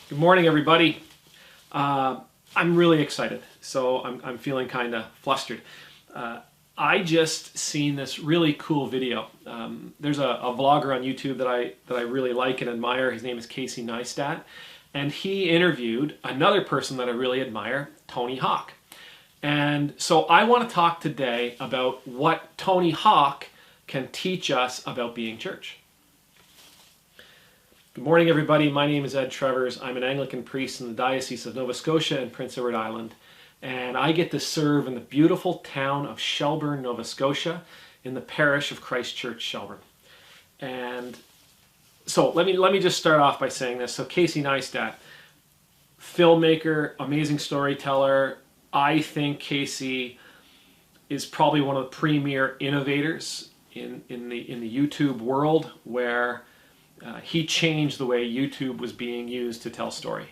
Good morning, everybody. I'm really excited, so I'm feeling kind of flustered. I just seen this really cool video. There's a vlogger on YouTube that I really like and admire. His name is Casey Neistat, and he interviewed another person that I really admire, Tony Hawk. And so I want to talk today about what Tony Hawk can teach us about being church. Good morning, everybody. My name is Ed Trevors. I'm an Anglican priest in the Diocese of Nova Scotia and Prince Edward Island, and I get to serve in the beautiful town of Shelburne, Nova Scotia, in the parish of Christ Church, Shelburne. And so let me just start off by saying this. So Casey Neistat, filmmaker, amazing storyteller. I think Casey is probably one of the premier innovators in the YouTube world, where he changed the way YouTube was being used to tell story.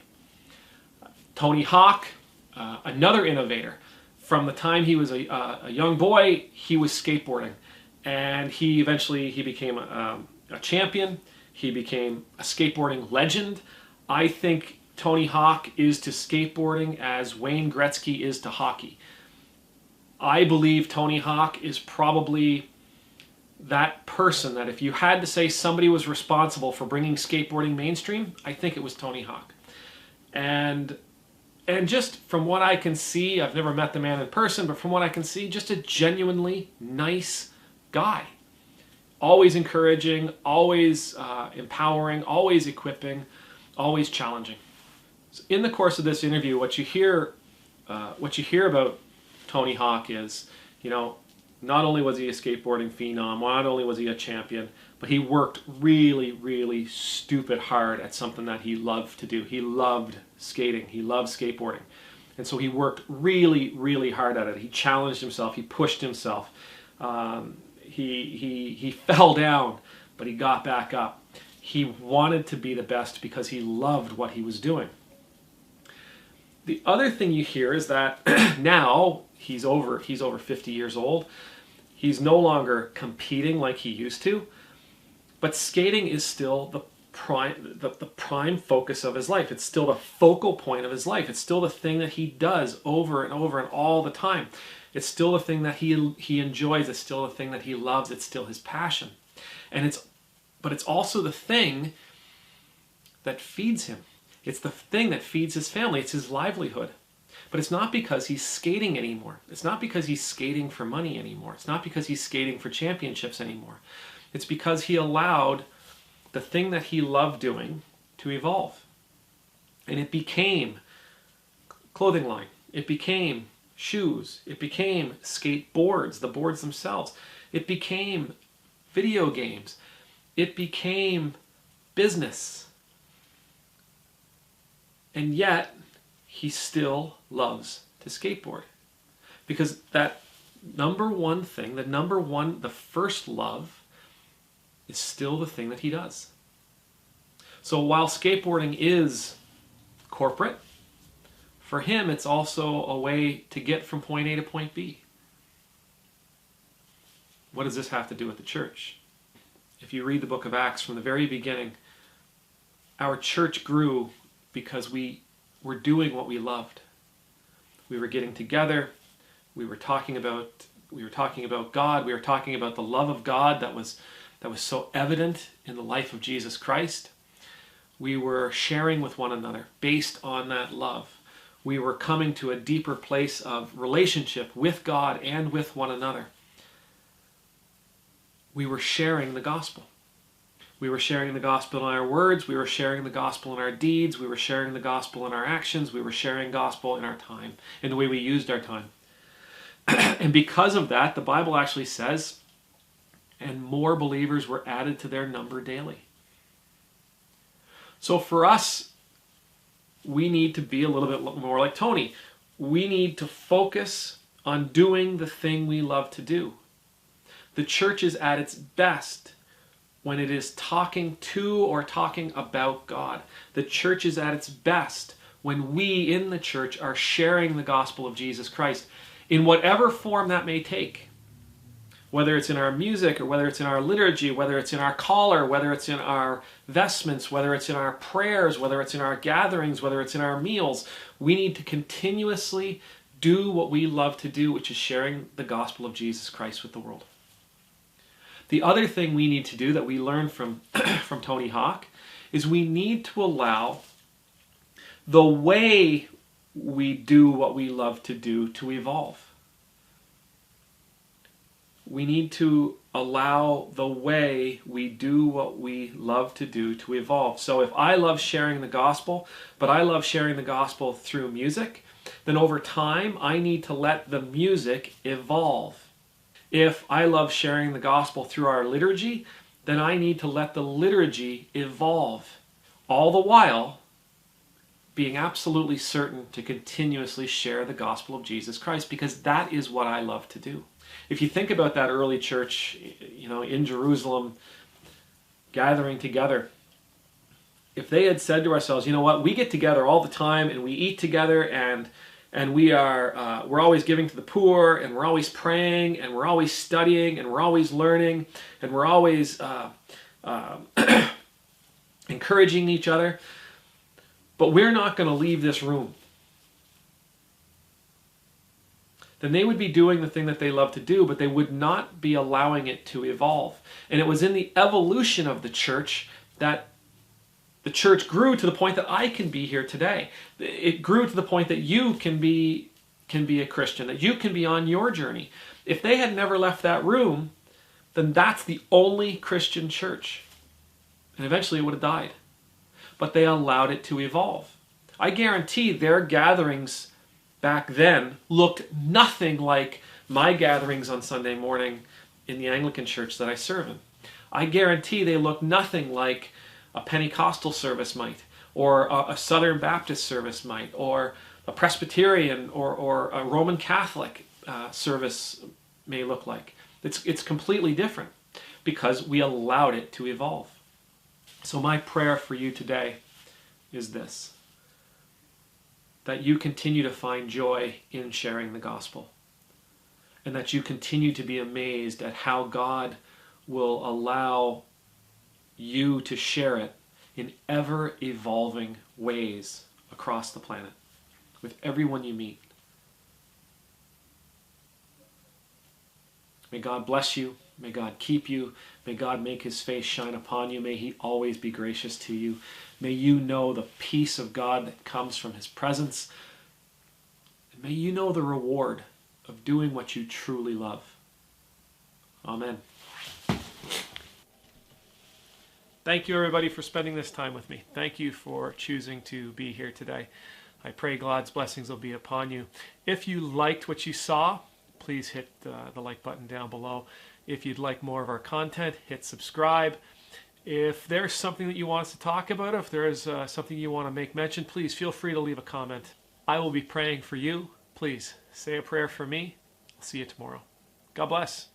Tony Hawk, another innovator. From the time he was a young boy, he was skateboarding, and he became a champion. He became a skateboarding legend. I think Tony Hawk is to skateboarding as Wayne Gretzky is to hockey. I believe Tony Hawk is probably that person that if you had to say somebody was responsible for bringing skateboarding mainstream, I think it was Tony Hawk. And just from what I can see, I've never met the man in person, but from what I can see, just a genuinely nice guy. Always encouraging, always empowering, always equipping, always challenging. So in the course of this interview, what you hear about Tony Hawk is, not only was he a skateboarding phenom, not only was he a champion, but he worked really, really stupid hard at something that he loved to do. He loved skating. He loved skateboarding. And so he worked really, really hard at it. He challenged himself. He pushed himself. He fell down, but he got back up. He wanted to be the best because he loved what he was doing. The other thing you hear is that now he's over 50 years old. He's no longer competing like he used to, but skating is still the prime focus of his life. It's still the focal point of his life. It's still the thing that he does over and over and all the time. It's still the thing that he enjoys. It's still the thing that he loves. It's still his passion. But it's also the thing that feeds him. It's the thing that feeds his family. It's his livelihood. But it's not because he's skating anymore. It's not because he's skating for money anymore. It's not because he's skating for championships anymore. It's because he allowed the thing that he loved doing to evolve. And it became clothing line. It became shoes. It became skateboards, the boards themselves. It became video games. It became business. And yet, he still loves to skateboard. Because that number one thing, the first love, is still the thing that he does. So while skateboarding is corporate, for him it's also a way to get from point A to point B. What does this have to do with the church? If you read the book of Acts from the very beginning, our church grew because we were doing what we loved. We were getting together. We were talking about God. We were talking about the love of God that was so evident in the life of Jesus Christ. We were sharing with one another based on that love. We were coming to a deeper place of relationship with God and with one another. We were sharing the gospel. We were sharing the gospel in our words. We were sharing the gospel in our deeds. We were sharing the gospel in our actions. We were sharing gospel in our time, in the way we used our time. And because of that, the Bible actually says, and more believers were added to their number daily. So for us, we need to be a little bit more like Tony. We need to focus on doing the thing we love to do. The church is at its best when it is talking to or talking about God. The church is at its best when we in the church are sharing the gospel of Jesus Christ in whatever form that may take. Whether it's in our music, or whether it's in our liturgy, whether it's in our collar, whether it's in our vestments, whether it's in our prayers, whether it's in our gatherings, whether it's in our meals, we need to continuously do what we love to do, which is sharing the gospel of Jesus Christ with the world. The other thing we need to do that we learned from, from Tony Hawk is we need to allow the way we do what we love to do to evolve. We need to allow the way we do what we love to do to evolve. So if I love sharing the gospel, but I love sharing the gospel through music, then over time I need to let the music evolve. If I love sharing the gospel through our liturgy, then I need to let the liturgy evolve. All the while being absolutely certain to continuously share the gospel of Jesus Christ, because that is what I love to do. If you think about that early church, in Jerusalem, gathering together, if they had said to ourselves, you know what, we get together all the time and we eat together and we're always giving to the poor, and we're always praying, and we're always studying, and we're always learning, and we're always encouraging each other, but we're not going to leave this room, then they would be doing the thing that they love to do, but they would not be allowing it to evolve. And it was in the evolution of the church that the church grew to the point that I can be here today. It grew to the point that you can be a Christian, that you can be on your journey. If they had never left that room, then that's the only Christian church. And eventually it would have died. But they allowed it to evolve. I guarantee their gatherings back then looked nothing like my gatherings on Sunday morning in the Anglican church that I serve in. I guarantee they looked nothing like a Pentecostal service might, or a Southern Baptist service might, or a Presbyterian or a Roman Catholic service may look like. It's completely different because we allowed it to evolve. So my prayer for you today is this: that you continue to find joy in sharing the gospel, and that you continue to be amazed at how God will allow you to share it in ever-evolving ways across the planet, with everyone you meet. May God bless you. May God keep you. May God make his face shine upon you. May he always be gracious to you. May you know the peace of God that comes from his presence. And may you know the reward of doing what you truly love. Amen. Thank you, everybody, for spending this time with me. Thank you for choosing to be here today. I pray God's blessings will be upon you. If you liked what you saw, please hit the like button down below. If you'd like more of our content, hit subscribe. If there's something that you want us to talk about, if there's something you want to make mention, please feel free to leave a comment. I will be praying for you. Please say a prayer for me. I'll see you tomorrow. God bless.